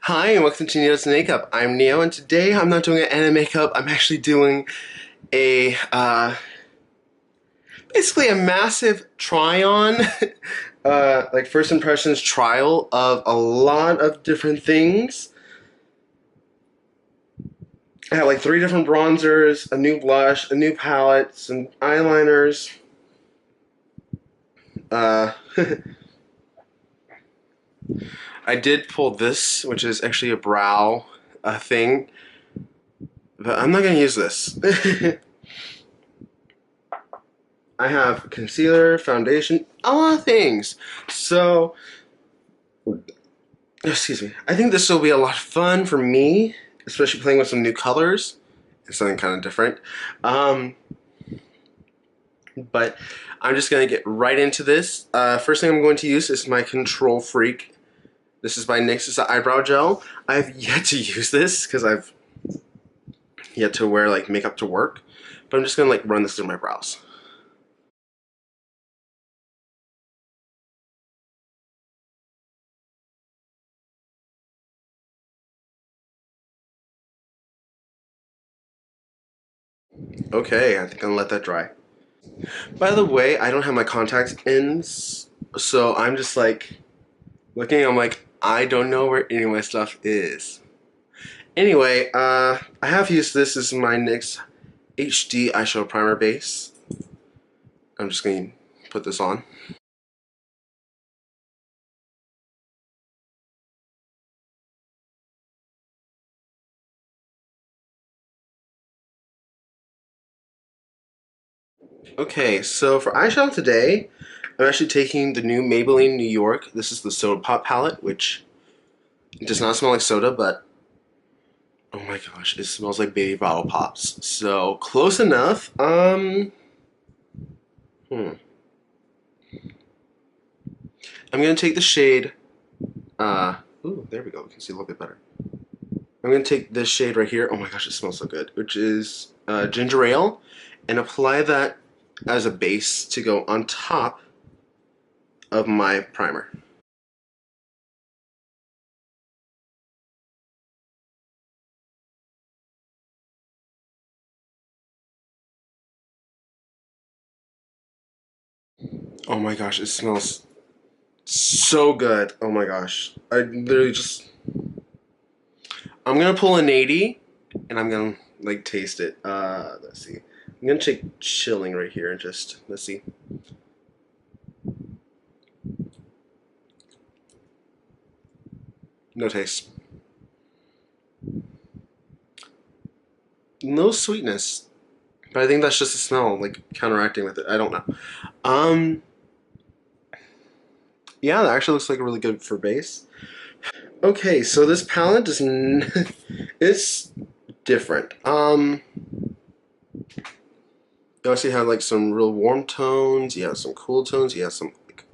Hi, and welcome to Neo's Makeup. I'm Neo, and today I'm not doing an anime makeup. I'm actually doing a basically a massive try-on, like first impressions trial of a lot of different things. I have like 3 different bronzers, a new blush, a new palette, some eyeliners. Uh, I did pull this, which is actually a brow thing, but I'm not gonna use this. I have concealer, foundation, a lot of things. So, excuse me. I think this will be a lot of fun for me, especially playing with some new colors. It's something kind of different. Um, but I'm just going to get right into this. First thing I'm going to use is my Control Freak. This is by NYX. It's an eyebrow gel. I've yet to use this because I've yet to wear like makeup to work. But I'm just going to like run this through my brows. Okay, I think I'm gonna let that dry. By the way, I don't have my contacts in, so I'm just like looking. I'm like, I don't know where any of my stuff is. Anyway, I have used this as my NYX HD eyeshadow primer base. I'm just going to put this on. Okay, so for eyeshadow today, I'm actually taking the new Maybelline New York. This is the Soda Pop palette, which does not smell like soda, but oh my gosh, it smells like baby bottle pops. So close enough. I'm gonna take the shade. Ooh, there we go. We can see a little bit better. I'm gonna take this shade right here. Oh my gosh, it smells so good. Which is ginger ale, and apply that as a base to go on top of my primer. Oh my gosh, it smells so good. Oh my gosh, I literally just. I'm gonna pull an 80, and I'm gonna like taste it. Let's see. I'm gonna take chilling right here and just let's see. No taste. No sweetness. But I think that's just the smell, like counteracting with it. I don't know. Um, yeah, that actually looks like really good for base. Okay, so this palette is it's different. You also have like some real warm tones. You have some cool tones. You have some. Like,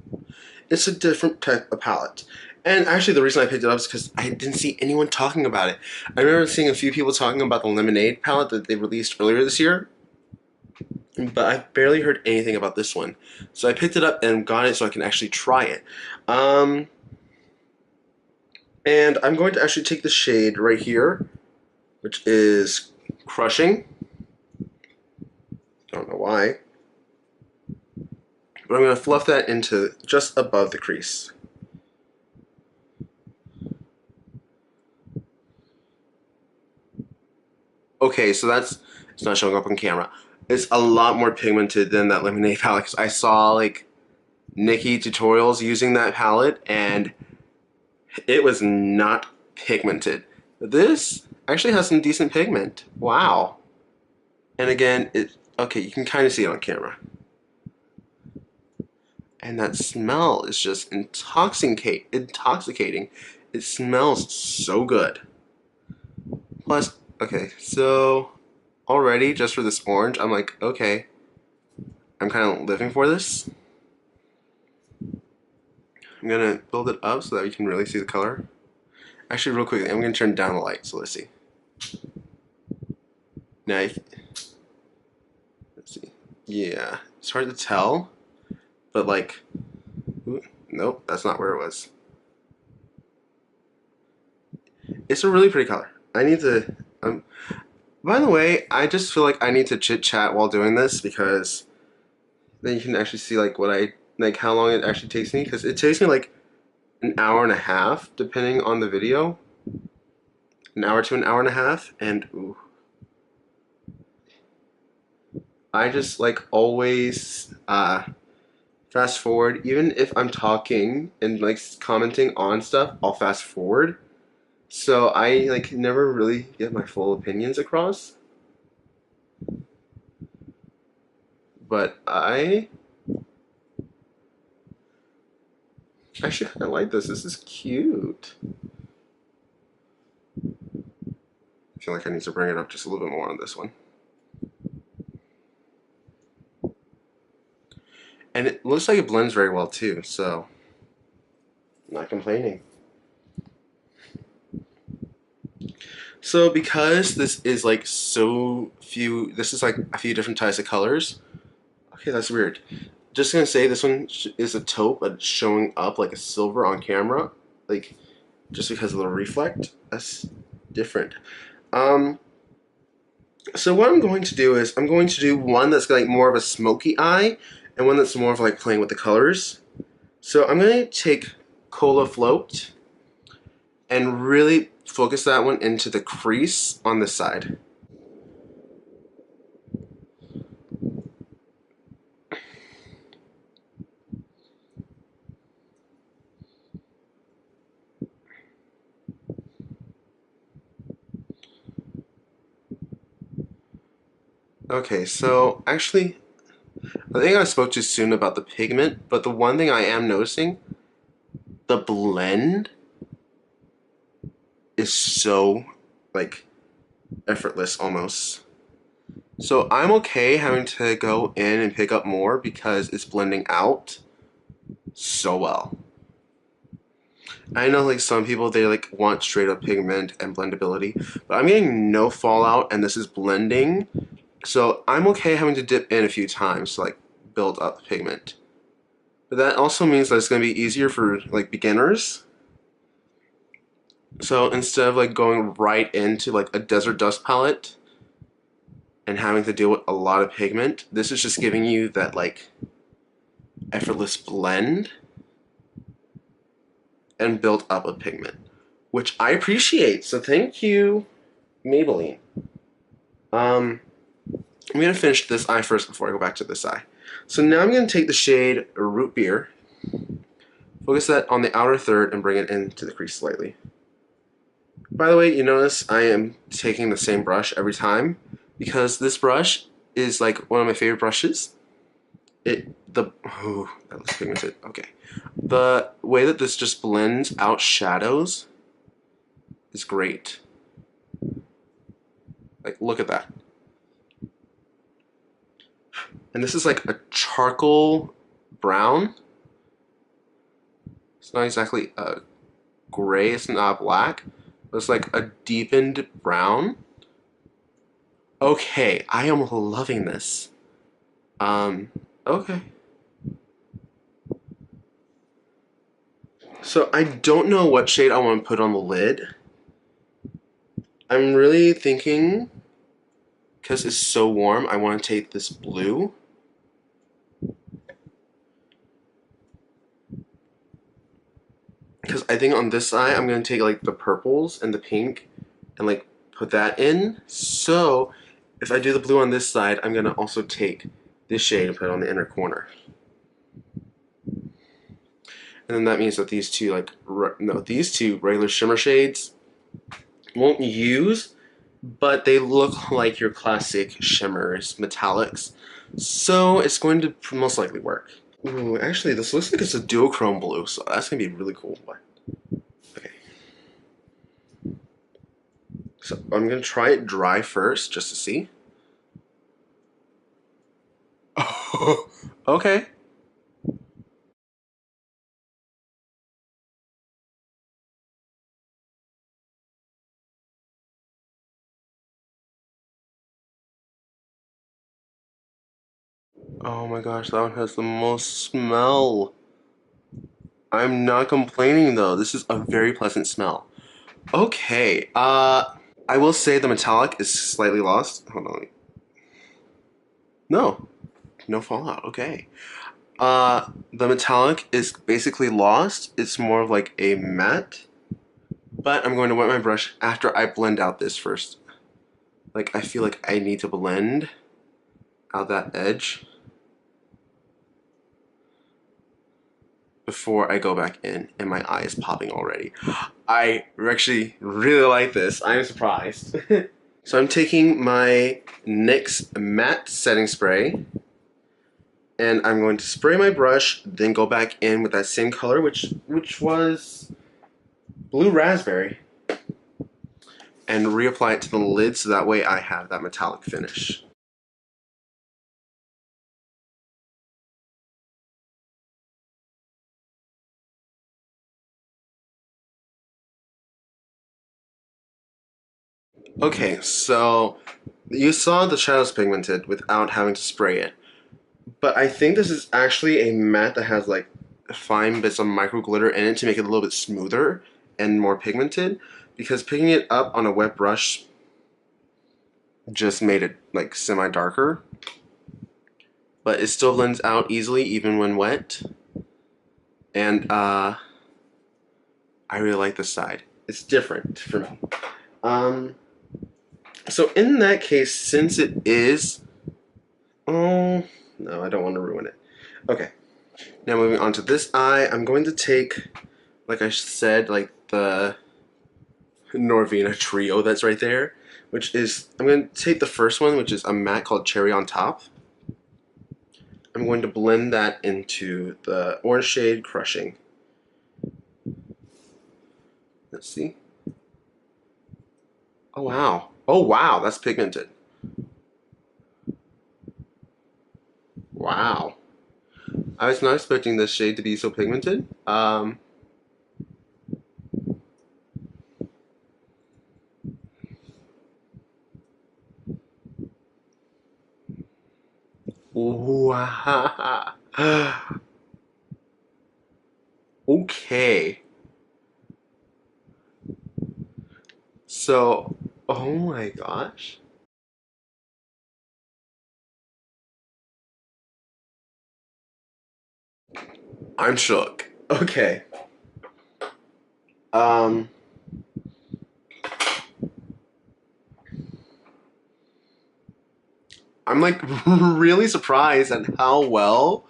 it's a different type of palette. And actually, the reason I picked it up is because I didn't see anyone talking about it. I remember seeing a few people talking about the Lemonade palette that they released earlier this year, but I've barely heard anything about this one. So I picked it up and got it so I can actually try it. Um, and I'm going to actually take the shade right here, which is Crushing. Don't know why. But I'm going to fluff that into just above the crease. Okay, so it's not showing up on camera. It's a lot more pigmented than that Lemonade palette because I saw like Nikki tutorials using that palette and it was not pigmented. This actually has some decent pigment. Wow. And again, it okay, you can kind of see it on camera. And that smell is just intoxicating. It smells so good. Plus, okay, so already just for this orange, I'm like, okay, I'm kind of living for this. I'm gonna build it up so that we can really see the color. Actually, real quickly, I'm gonna turn down the light, so let's see. Now, let's see. Yeah, it's hard to tell, but like, ooh, nope, that's not where it was. It's a really pretty color. I need to. By the way, I just feel like I need to chit chat while doing this because then you can actually see like what I like how long it actually takes me because it takes me like an hour and a half depending on the video, an hour to an hour and a half, and ooh, I just like always fast forward even if I'm talking and like commenting on stuff. I'll fast forward, so I like never really get my full opinions across. But I actually kind of like this. This is cute. I feel like I need to bring it up just a little bit more on this one. And it looks like it blends very well too, so I'm not complaining. So because this is like so few, this is like a few different types of colors. Okay, that's weird. Just gonna say this one is a taupe, but it's showing up like a silver on camera, like just because of the reflect. That's different. Um, so what I'm going to do is I'm going to do one that's like more of a smoky eye, and one that's more of like playing with the colors. So I'm going to take Cola Float and really focus that one into the crease on this side. Okay, so actually, I think I spoke too soon about the pigment, but the one thing I am noticing, the blend is so like effortless almost. So I'm okay having to go in and pick up more because it's blending out so well. I know like some people they like want straight up pigment and blendability, but I'm getting no fallout and this is blending. So I'm okay having to dip in a few times to like build up the pigment. But that also means that it's going to be easier for like beginners. So instead of like going right into like a desert dust palette and having to deal with a lot of pigment, this is just giving you that like effortless blend and build up a pigment, which I appreciate. So thank you, Maybelline. I'm gonna finish this eye first before I go back to this eye. So now I'm gonna take the shade Root Beer, focus that on the outer third, and bring it into the crease slightly. By the way, you notice I am taking the same brush every time because this brush is like one of my favorite brushes. That looks pigmented. Okay, the way that this just blends out shadows is great. Like, look at that. And this is like a charcoal brown. It's not exactly a gray, it's not black, but it's like a deepened brown. Okay, I am loving this. Okay. So I don't know what shade I want to put on the lid. I'm really thinking, because it's so warm, I want to take this blue. Because I think on this side, I'm going to take like the purples and the pink and like put that in. So if I do the blue on this side, I'm going to also take this shade and put it on the inner corner. And then that means that these two these two regular shimmer shades won't use, but they look like your classic shimmers, metallics. So it's going to most likely work. Ooh, actually, this looks like it's a duochrome blue, so that's gonna be really cool. Okay. So I'm gonna try it dry first, just to see. Oh, okay. Oh my gosh, that one has the most smell. I'm not complaining though. This is a very pleasant smell. Okay. I will say the metallic is slightly lost. Hold on. No, no fallout. Okay. The metallic is basically lost. It's more of like a matte. But I'm going to wet my brush after I blend out this first. Like, I feel like I need to blend out that edge before I go back in, and my eye is popping already. I actually really like this. I'm surprised. So I'm taking my NYX matte setting spray, and I'm going to spray my brush, then go back in with that same color, which was blue raspberry, and reapply it to the lid so that way I have that metallic finish. Okay, so you saw the shadows pigmented without having to spray it. But I think this is actually a matte that has like fine bits of micro glitter in it to make it a little bit smoother and more pigmented, because picking it up on a wet brush just made it like semi darker, but it still blends out easily even when wet. And I really like this side. It's different for me. So in that case, since it is, oh no, I don't want to ruin it. Okay, now moving on to this eye, I'm going to take, like I said, like the Norvina trio that's right there, which is, I'm going to take the first one, which is a matte called Cherry on Top. I'm going to blend that into the orange shade Crushing. Let's see. Oh wow. Oh wow, that's pigmented. Wow. I was not expecting this shade to be so pigmented. Wow. Okay. So, oh my gosh. I'm shook. Okay. Um, I'm like really surprised at how well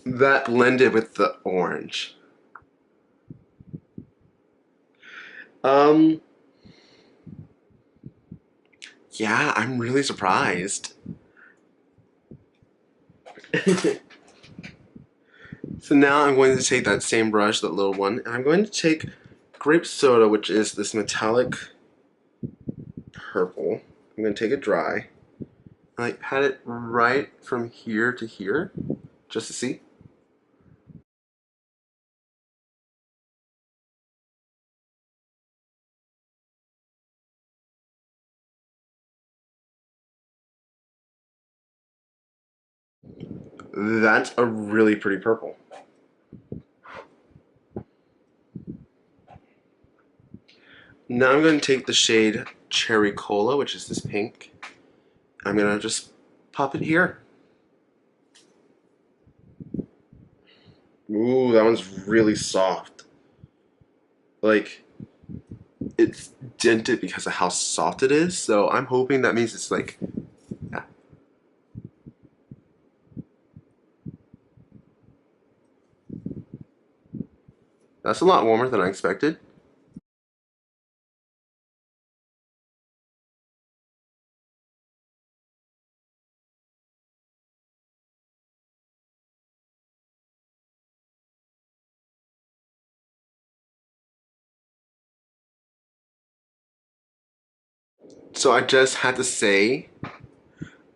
that blended with the orange. Um, yeah, I'm really surprised. So now I'm going to take that same brush, that little one, and I'm going to take grape soda, which is this metallic purple. I'm going to take it dry, and like pat it right from here to here, just to see. That's a really pretty purple. Now I'm going to take the shade Cherry Cola, which is this pink. I'm going to just pop it here. Ooh, that one's really soft. Like, it's dented because of how soft it is, so I'm hoping that means it's like, yeah. That's a lot warmer than I expected. So I just had to say,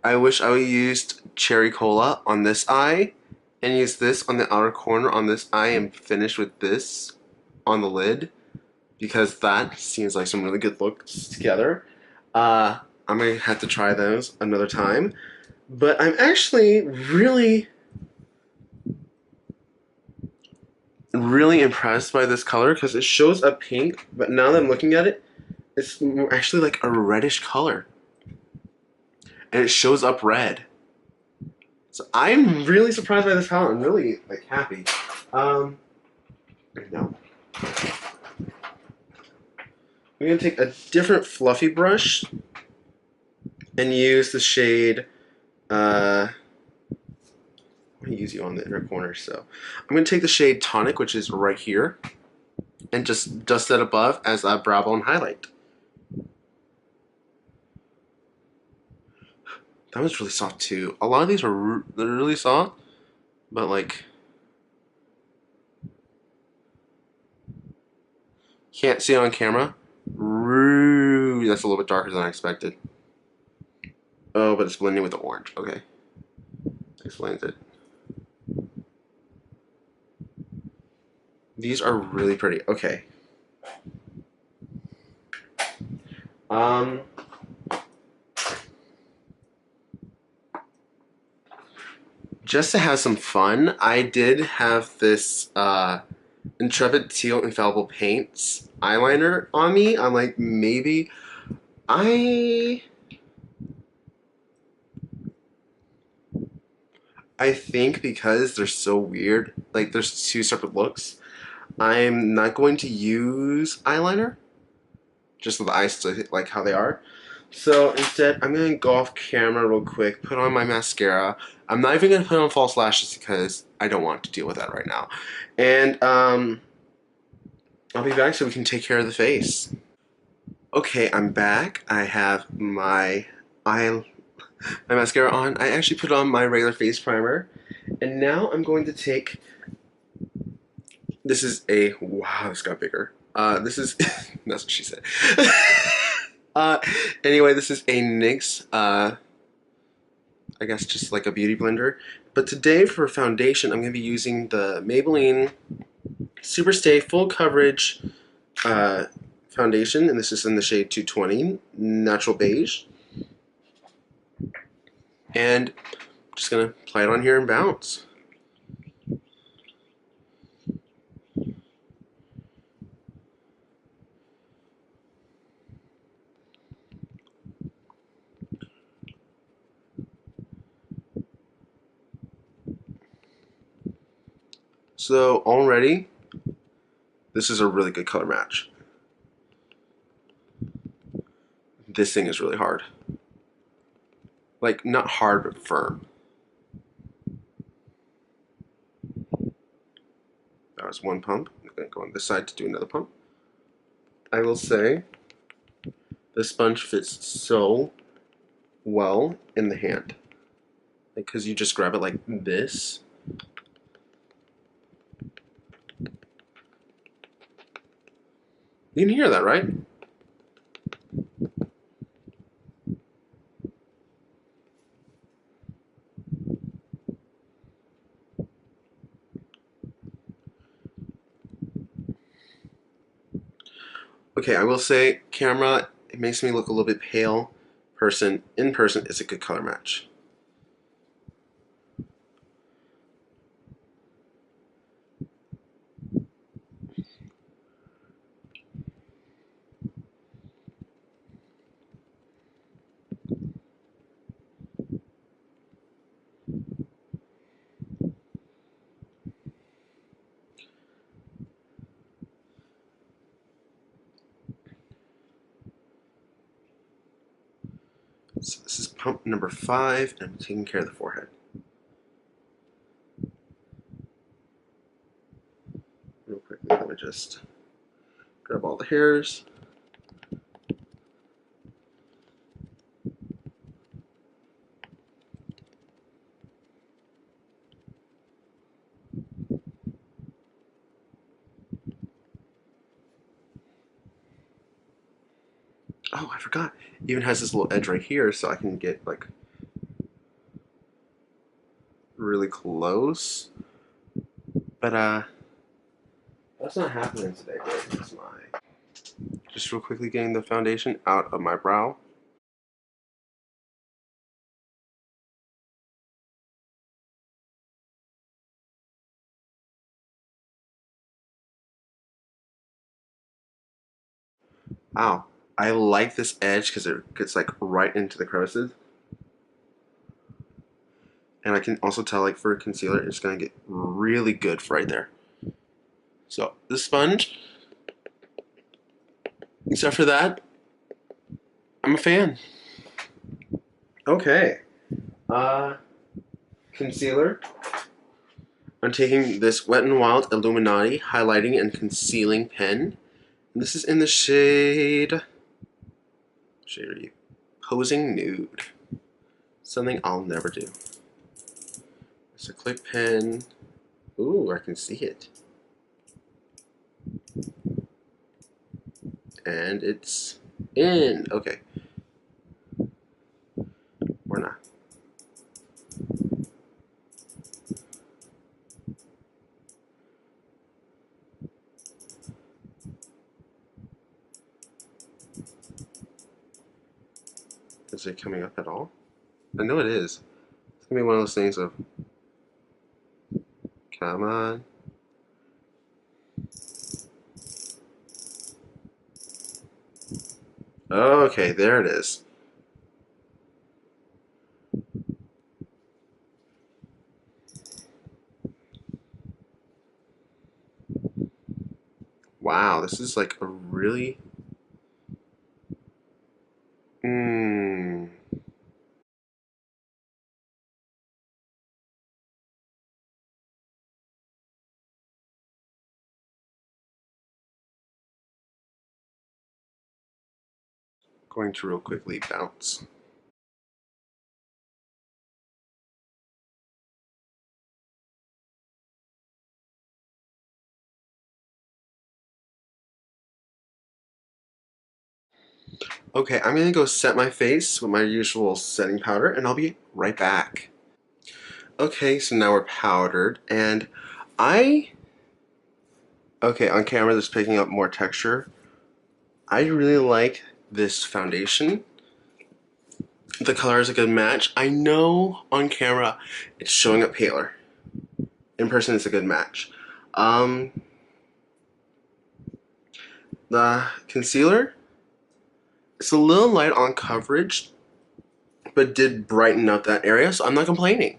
I wish I would used Cherry Cola on this eye and use this on the outer corner on this eye and finish with this on the lid, because that seems like some really good looks together. Uh, I'm gonna have to try those another time. But I'm actually really really impressed by this color because it shows up pink, but now that I'm looking at it, it's actually like a reddish color. And it shows up red. So I'm really surprised by this palette. I'm really like happy. No. I'm gonna take a different fluffy brush and use the shade I'm gonna use you on the inner corner, so I'm gonna take the shade Tonic, which is right here, and just dust that above as a brow bone highlight. That was really soft too. A lot of these are they're really soft, but like can't see it on camera. That's a little bit darker than I expected. Oh, but it's blending with the orange. Okay, explains it. These are really pretty. Okay. Um. Just to have some fun, I did have this Intrepid Teal Infallible Paints eyeliner on me. I'm like, maybe I I think because they're so weird, like there's two separate looks, I'm not going to use eyeliner. Just the eyes to like how they are. So instead, I'm gonna go off camera real quick, put on my mascara. I'm not even gonna put on false lashes because I don't want to deal with that right now. And I'll be back so we can take care of the face. Okay, I'm back. I have my mascara on. I actually put on my regular face primer, and now I'm going to take. This is a wow. This got bigger. This is that's what she said. Anyway, this is a NYX. I guess just like a beauty blender. But today for foundation, I'm going to be using the Maybelline Superstay Full Coverage foundation, and this is in the shade 220 Natural Beige. And I'm just gonna apply it on here and bounce. So already, this is a really good color match. This thing is really hard. Like, not hard, but firm. That was one pump. I'm gonna go on this side to do another pump. I will say, the sponge fits so well in the hand. Like, because you just grab it like this. You can hear that, right? Okay, I will say, camera, it makes me look a little bit pale. In person, it's a good color match. So this is pump number 5, and I'm taking care of the forehead. Real quickly, let me just grab all the hairs. Oh, I forgot. It even has this little edge right here, so I can get like really close. But that's not happening today, babe. That's my just real quickly getting the foundation out of my brow. Wow, I like this edge because it gets like right into the crevices. And I can also tell like for a concealer, it's gonna get really good for right there. So the sponge, except for that, I'm a fan. Okay. Uh, Concealer. I'm taking this Wet n Wild Illuminati highlighting and concealing pen. And this is in the shade are you? Posing Nude. Something I'll never do. It's a click pen. Ooh, I can see it. And it's in. Okay. Or not. Is it coming up at all? I know it is. It's gonna be one of those things of, come on. Okay, there it is. Wow, this is like a really... Going to real quickly bounce. Okay, I'm gonna go set my face with my usual setting powder and I'll be right back. Okay, so now we're powdered and I... Okay, on camera this is picking up more texture. I really like this foundation. The color is a good match. I know on camera it's showing up paler. In person it's a good match. The concealer, it's a little light on coverage, but did brighten up that area, so I'm not complaining.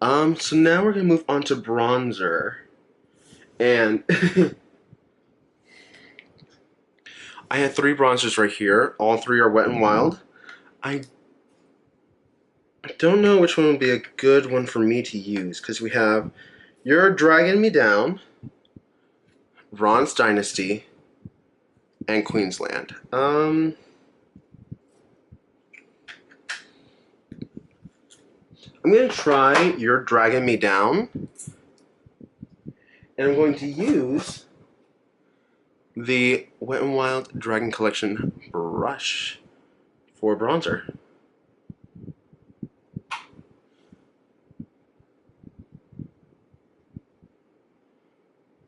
So now we're gonna move on to bronzer. And I had 3 bronzers right here. All 3 are Wet n Wild. I don't know which one would be a good one for me to use, because we have You're Dragging Me Down, Ron's Dynasty, and Queensland. I'm gonna try You're Dragging Me Down, and I'm going to use the Wet n Wild Dragon Collection brush for bronzer.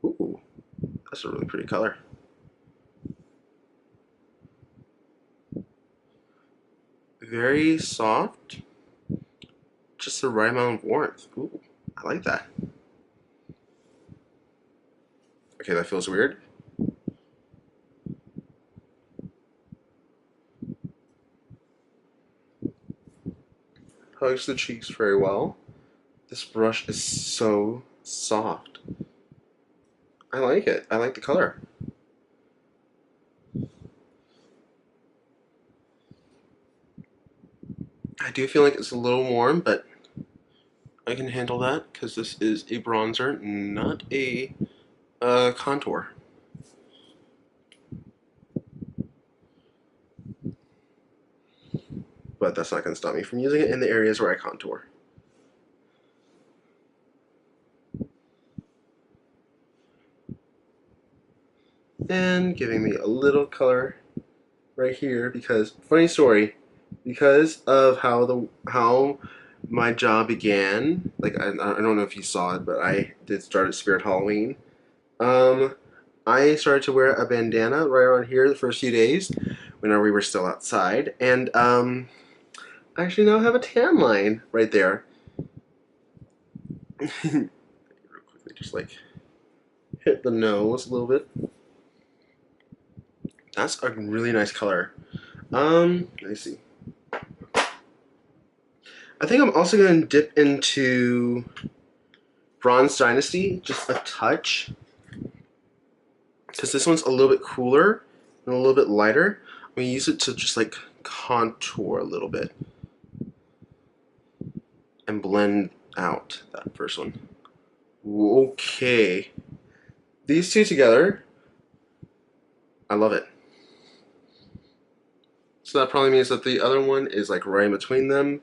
Ooh, that's a really pretty color. Very soft, just the right amount of warmth. Ooh, I like that. Okay, that feels weird. Hugs the cheeks very well. This brush is so soft. I like it. I like the color. I do feel like it's a little warm, but I can handle that because this is a bronzer, not a contour. But that's not going to stop me from using it in the areas where I contour. And giving me a little color right here because, funny story, because of how my job began, like I don't know if you saw it, but I did start at Spirit Halloween. I started to wear a bandana right around here the first few days whenever we were still outside, and I actually now have a tan line right there. Real quickly, just like hit the nose a little bit. That's a really nice color. Let me see. I think I'm also going to dip into Bronze Dynasty just a touch, because this one's a little bit cooler and a little bit lighter. I'm going to use it to just like contour a little bit and blend out that first one. Okay. These two together, I love it. So that probably means that the other one is like right in between them.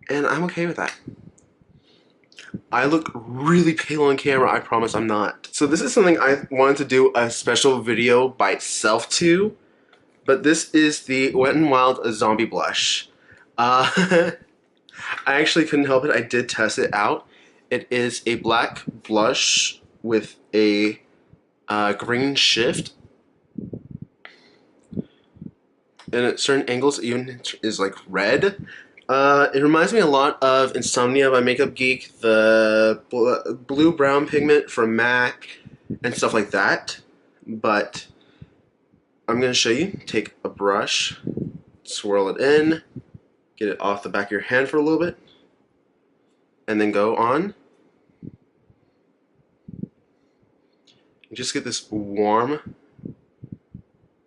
And I'm okay with that. I look really pale on camera, I promise I'm not. So this is something I wanted to do a special video by itself to, but this is the Wet n Wild Zombie Blush. I actually couldn't help it, I did test it out. It is a black blush with a green shift. And at certain angles it even is like red. It reminds me a lot of Insomnia by Makeup Geek, the blue-brown pigment from MAC, and stuff like that. But I'm going to show you. Take a brush, swirl it in, get it off the back of your hand for a little bit, and then go on. You just get this warm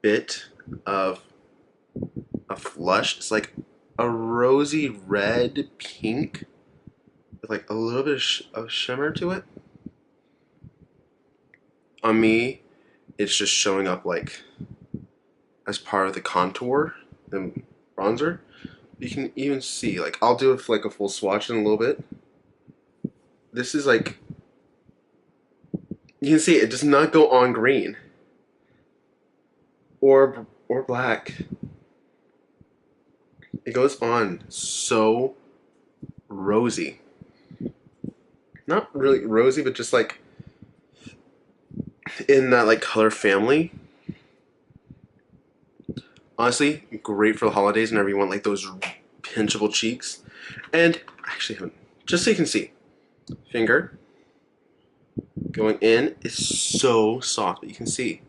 bit of a flush. It's like a rosy red pink with like a little bit of shimmer to it. On me, it's just showing up like as part of the contour and bronzer. You can even see, like, I'll do it for like a full swatch in a little bit. This is like, you can see it does not go on green or black. It goes on so rosy. Not really rosy, but just like in that like color family. Honestly, great for the holidays whenever you want like those pinchable cheeks. And actually, just so you can see, finger going in is so soft, but you can see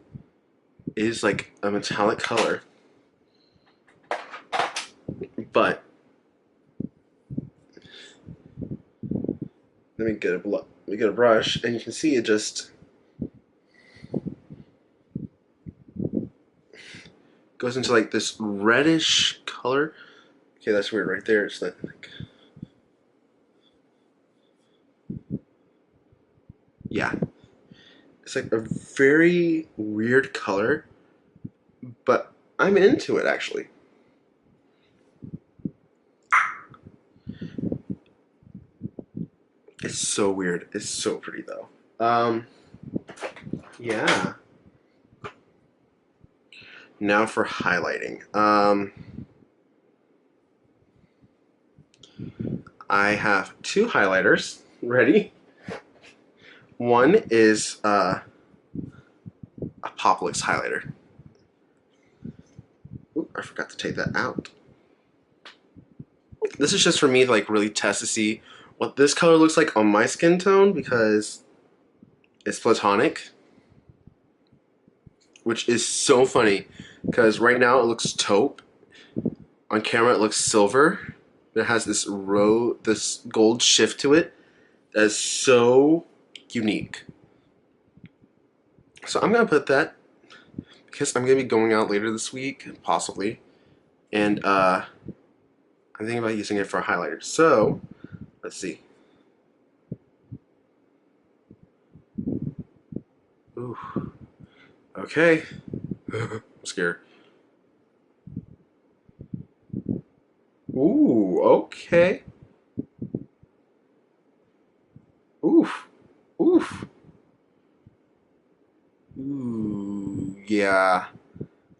it is like a metallic color. But let me get a brush, and you can see it just goes into like this reddish color. Okay, that's weird right there. It's like, yeah, it's like a very weird color, but I'm into it actually. It's so weird. It's so pretty though. Yeah. Now for highlighting. I have two highlighters ready. One is a Apocalypse highlighter. Oop, I forgot to take that out. This is just for me to like really test to see what this color looks like on my skin tone, because it's platonic, which is so funny because right now it looks taupe. On camera it looks silver. It has this gold shift to it that is so unique. So I'm gonna put that because I'm gonna be going out later this week, possibly, and I'm thinking about using it for a highlighter. So let's see. Ooh. Okay. I'm scared. Ooh, okay. Oof. Oof. Ooh, yeah.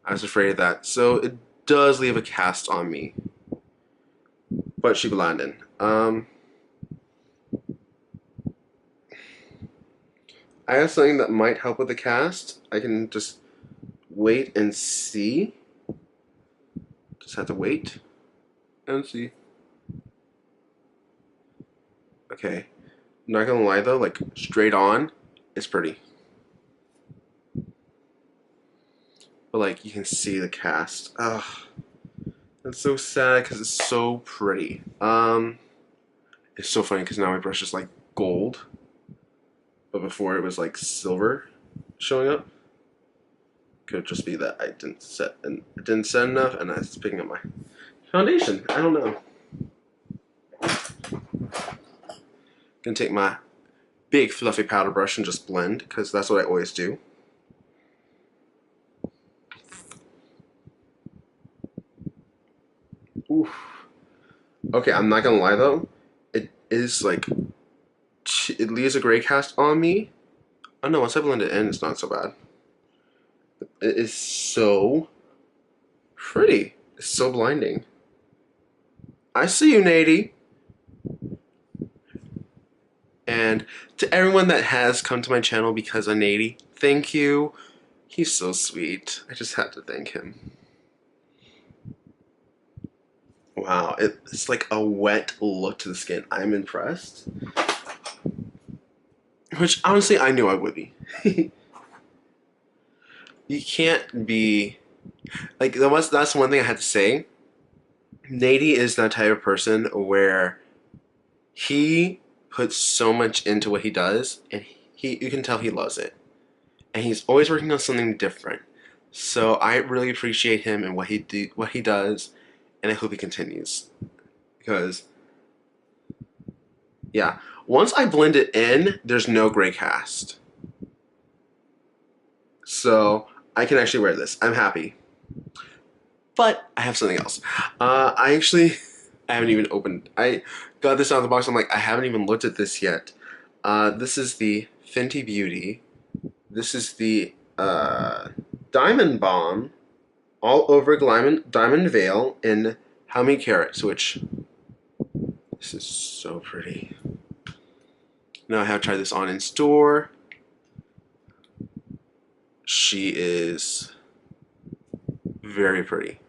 I was afraid of that. So it does leave a cast on me. But she blended. I have something that might help with the cast. I can just wait and see. Just have to wait and see. Okay. Not gonna lie though, like straight on, it's pretty. but like you can see the cast. Ugh, that's so sad because it's so pretty. It's so funny because now my brush is like gold, but before it was like silver showing up. Could just be that I didn't set enough, and I was picking up my foundation. I don't know. Gonna take my big fluffy powder brush and just blend because that's what I always do. Oof. Okay, I'm not gonna lie though. It is like it leaves a gray cast on me. Oh no, once I blend it in, it's not so bad. It is so pretty. It's so blinding. I see you, Nady. And to everyone that has come to my channel because of Nady, thank you. He's so sweet. I just had to thank him. Wow, it's like a wet look to the skin. I'm impressed. Which honestly, I knew I would be. You can't be like that's one thing I had to say. Nady is that type of person where he puts so much into what he does, and you can tell he loves it, and he's always working on something different. So I really appreciate him and what he does, and I hope he continues because yeah, once I blend it in, there's no gray cast, so I can actually wear this. I'm happy. But I have something else. I haven't even opened. I got this out of the box. I'm like, I haven't even looked at this yet. This is the Fenty Beauty. This is the Diamond Bomb all over Diamond Veil in How Many Carats, which this is so pretty. Now I have tried this on in store. She is very pretty.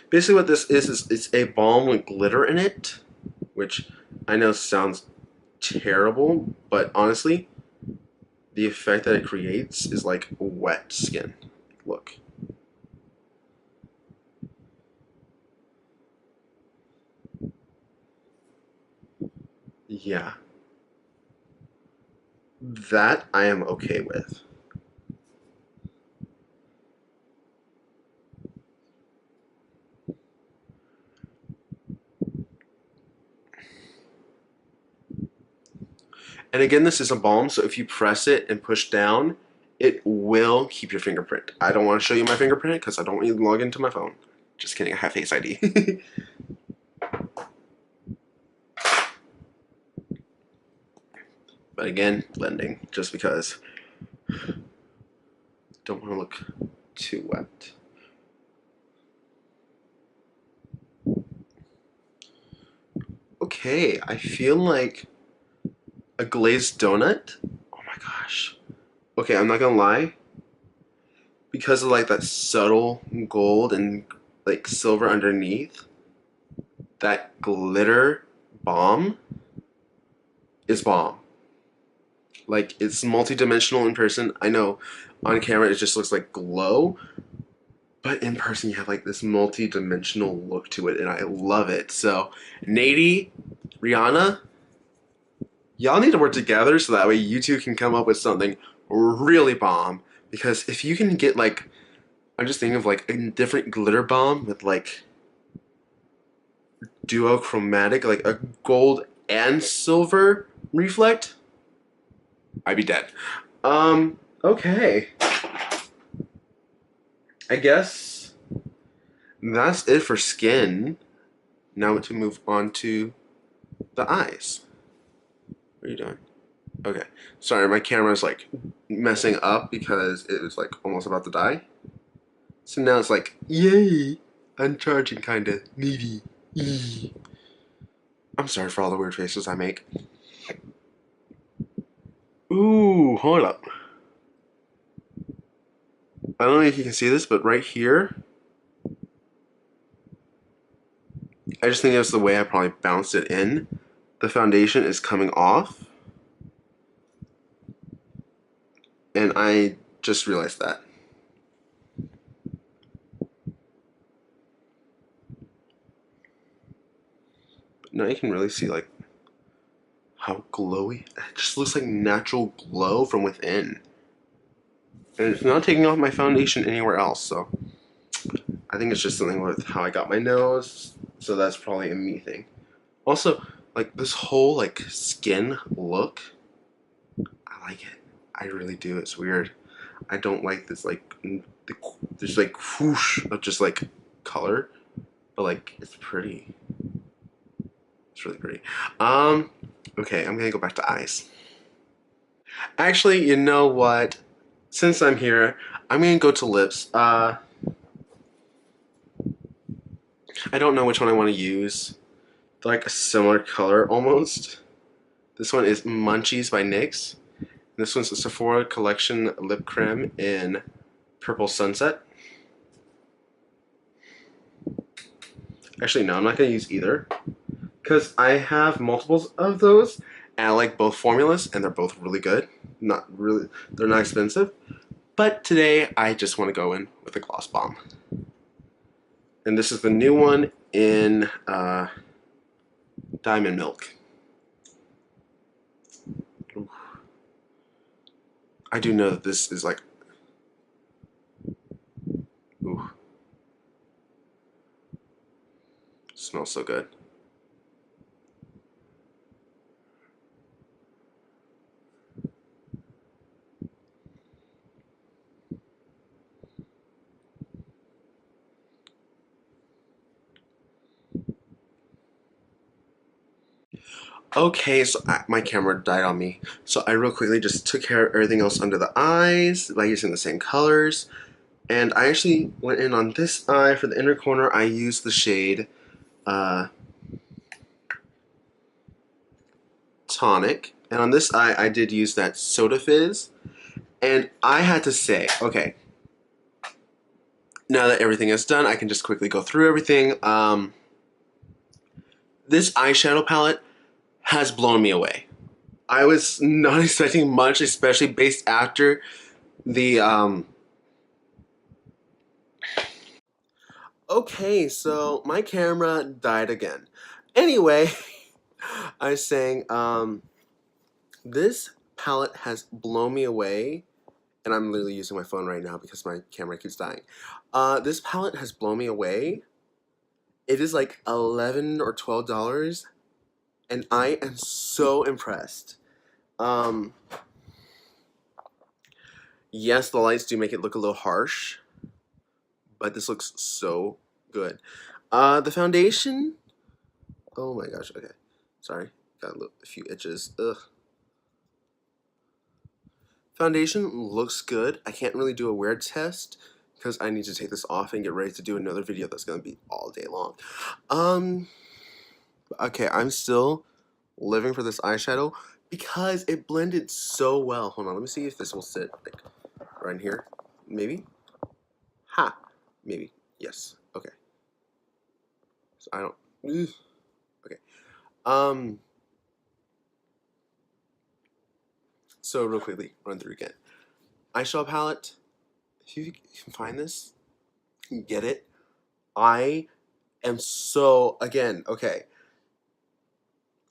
Basically what this is it's a balm with glitter in it, which I know sounds terrible, but honestly, the effect that it creates is like wet skin. Look. Yeah. That I am okay with. And again, this is a balm, so if you press it and push down, it will keep your fingerprint. I don't want to show you my fingerprint because I don't want you to log into my phone. Just kidding, I have Face ID. But again, blending, just because don't want to look too wet. Okay, I feel like a glazed donut. Oh my gosh. Okay, I'm not gonna lie. Because of like that subtle gold and like silver underneath, that glitter bomb is bomb. Like it's multi-dimensional in person. I know on camera it just looks like glow, but in person you have like this multi-dimensional look to it, and I love it. So Nady, Rihanna, y'all need to work together so that way you two can come up with something really bomb. Because if you can get like, I'm just thinking of like a different glitter bomb with like duochromatic, like a gold and silver reflect, I'd be dead. Okay. I guess that's it for skin. Now to move on to the eyes. What are you doing? Okay. Sorry, my camera's like messing up because it was like almost about to die. So now it's like, yay, uncharging kinda needy. Eee. I'm sorry for all the weird faces I make. Ooh, hold up. I don't know if you can see this, but right here, I just think that's the way I probably bounced it in. The foundation is coming off. And I just realized that. Now you can really see like how glowy. It just looks like natural glow from within. And it's not taking off my foundation anywhere else, so I think it's just something with how I got my nose, so that's probably a me thing. Also, like this whole like skin look, I like it. I really do. It's weird. I don't like this like there's like whoosh of just like color, but like it's pretty. It's really pretty. Okay, I'm gonna go back to eyes. Actually, you know what? Since I'm here, I'm gonna go to lips. I don't know which one I want to use. They're like a similar color almost. This one is Munchies by NYX. This one's a Sephora Collection lip cream in Purple Sunset. Actually, no, I'm not gonna use either because I have multiples of those, and I like both formulas, and they're both really good. Not really, they're not expensive. But today, I just want to go in with a gloss bomb. And this is the new one in Diamond Milk. Ooh. I do know that this is like, ooh, smells so good. Okay, so my camera died on me. So I real quickly just took care of everything else under the eyes by using the same colors. And I actually went in on this eye for the inner corner. I used the shade Tonic. And on this eye, I did use that Soda Fizz. And I had to say, okay, now that everything is done, I can just quickly go through everything. This eyeshadow palette has blown me away. I was not expecting much, especially based after the Okay, so my camera died again. Anyway, I was saying this palette has blown me away, and I'm literally using my phone right now because my camera keeps dying. This palette has blown me away. It is like $11 or $12, and I am so impressed. Um, yes, the lights do make it look a little harsh, but this looks so good. The foundation. Oh my gosh. Okay, sorry, got a few itches. Ugh. Foundation looks good. I can't really do a wear test because I need to take this off and get ready to do another video that's gonna be all day long. Okay, I'm still living for this eyeshadow because it blended so well. Hold on, let me see if this will sit like right in here. Maybe? Ha! Maybe. Yes. Okay. So I don't. Ugh. Okay. So real quickly, run through again. Eyeshadow palette. If you can find this, get it. I am so again. Okay.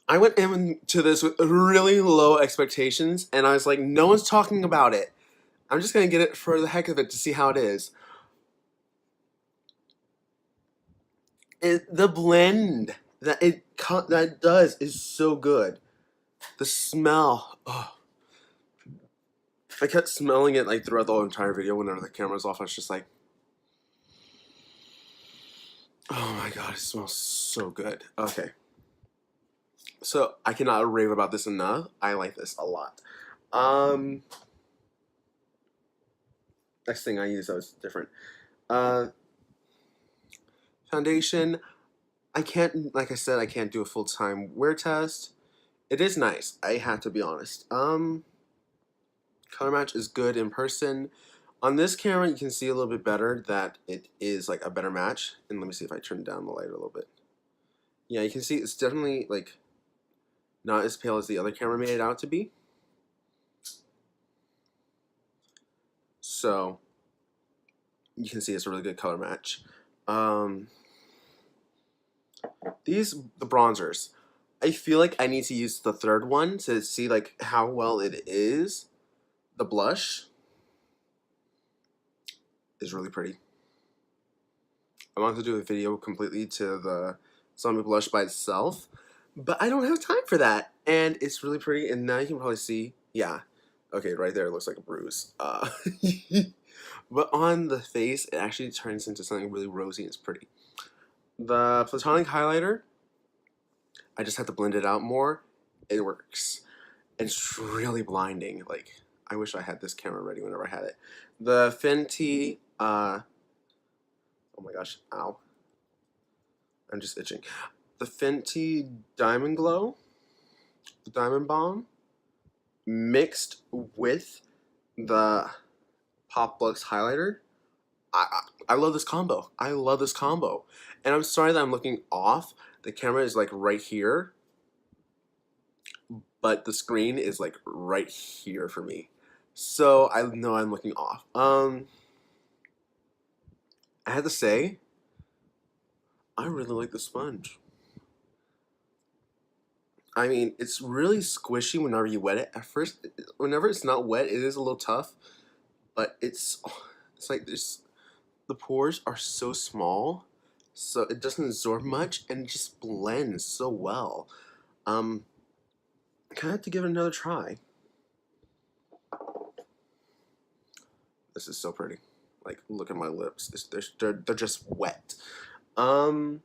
I went into this with really low expectations, and I was like, no one's talking about it. I'm just gonna get it for the heck of it to see how it is. The blend that does is so good. The smell, oh, I kept smelling it like throughout the whole entire video. Whenever the camera's off, I was just like, oh my god, it smells so good. Okay, so I cannot rave about this enough. I like this a lot. Next thing I use that was different. Foundation. I can't, like I said, I can't do a full-time wear test. It is nice. I have to be honest. Color match is good in person. On this camera, you can see a little bit better that it is like a better match. And let me see if I turn down the light a little bit. Yeah, you can see it's definitely like not as pale as the other camera made it out to be. So you can see it's a really good color match. the bronzers. I feel like I need to use the third one to see like how well it is. The blush is really pretty. I want to do a video completely to the zombie blush by itself, but I don't have time for that. And it's really pretty, and now you can probably see, yeah, okay, right there it looks like a bruise. But on the face, it actually turns into something really rosy and it's pretty. The Platonic highlighter, I just have to blend it out more. It works. It's really blinding. Like, I wish I had this camera ready whenever I had it. The Fenty, oh my gosh, ow. I'm just itching. The Fenty Diamond Glow, the Diamond Balm, mixed with the Pop Lux highlighter. I love this combo. I love this combo. And I'm sorry that I'm looking off. The camera is like right here, but the screen is like right here for me. So I know I'm looking off. I had to say, I really like the sponge. I mean, it's really squishy whenever you wet it. At first, whenever it's not wet, it is a little tough, but it's like the pores are so small, so it doesn't absorb much and it just blends so well. I kind of have to give it another try. This is so pretty. Like, look at my lips. They're just wet. And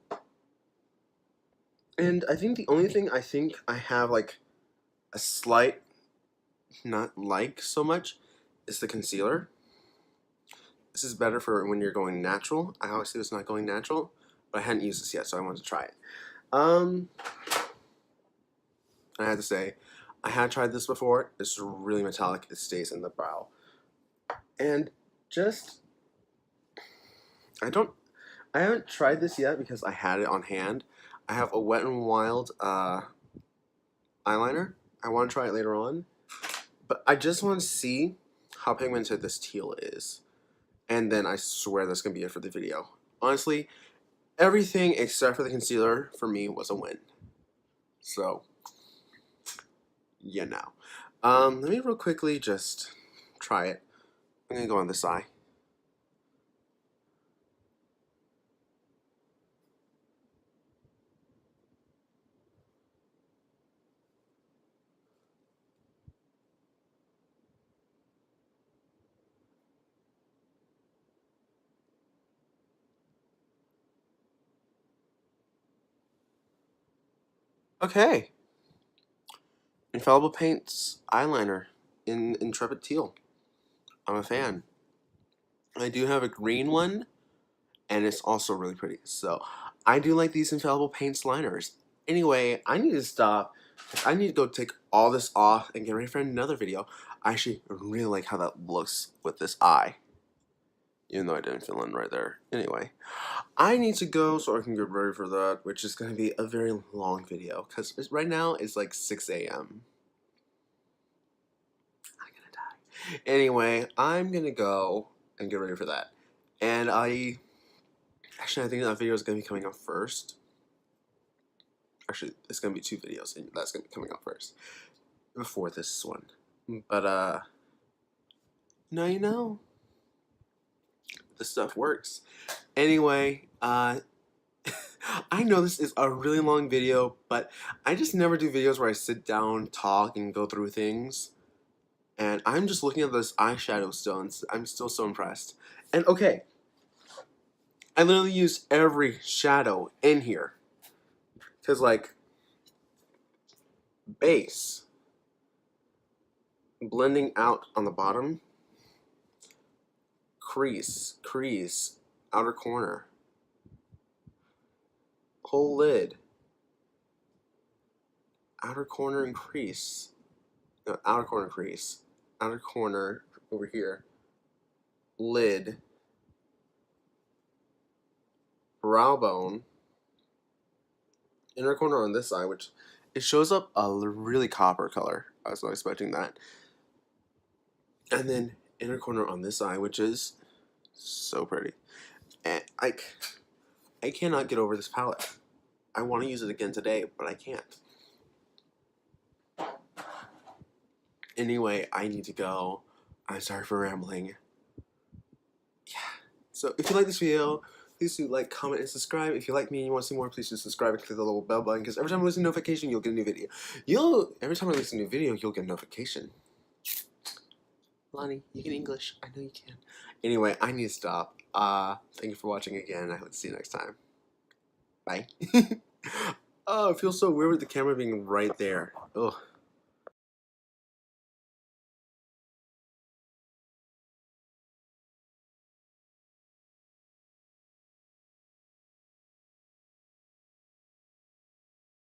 I think the only thing I think I have like a slight not like so much is the concealer. This is better for when you're going natural. I obviously was not going natural, but I hadn't used this yet, so I wanted to try it. I had to say, I had tried this before. It's really metallic. It stays in the brow. And just, I haven't tried this yet because I had it on hand. I have a Wet n Wild eyeliner. I want to try it later on. But I just want to see how pigmented this teal is. And then I swear that's going to be it for the video. Honestly, everything except for the concealer for me was a win. So, yeah, now. Let me real quickly just try it. I'm going to go on this eye. Okay. Infallible Paints eyeliner in Intrepid Teal. I'm a fan. I do have a green one, and it's also really pretty. So, I do like these Infallible Paints liners. Anyway, I need to stop. I need to go take all this off and get ready for another video. I actually really like how that looks with this eye. Even though I didn't fill in right there. Anyway, I need to go so I can get ready for that, which is going to be a very long video. Because right now it's like 6 a.m. I'm going to die. Anyway, I'm going to go and get ready for that. And I think that video is going to be coming up first. Actually, it's going to be 2 videos, and that's going to be coming up first. Before this one. But, now you know. This stuff works. Anyway, I know this is a really long video, but I just never do videos where I sit down, talk, and go through things. And I'm just looking at this eyeshadow still, and I'm still so impressed. And okay, I literally use every shadow in here. Because, like, base, blending out on the bottom, crease, outer corner, whole lid, outer corner and crease, no, outer corner crease, outer corner over here, lid, brow bone, inner corner on this side, which it shows up a really copper color. I was not expecting that. And then inner corner on this eye, which is so pretty. And I cannot get over this palette. I want to use it again today, but I can't. Anyway, I need to go. I'm sorry for rambling. Yeah. So if you like this video, please do like, comment, and subscribe. If you like me and you want to see more, please do subscribe and click the little bell button, because every time I release a notification, you'll get a new video. Every time I release a new video, you'll get a notification. Lonnie, you can English. I know you can. Anyway, I need to stop. Thank you for watching again. I hope to see you next time. Bye. Oh, it feels so weird with the camera being right there. Ugh.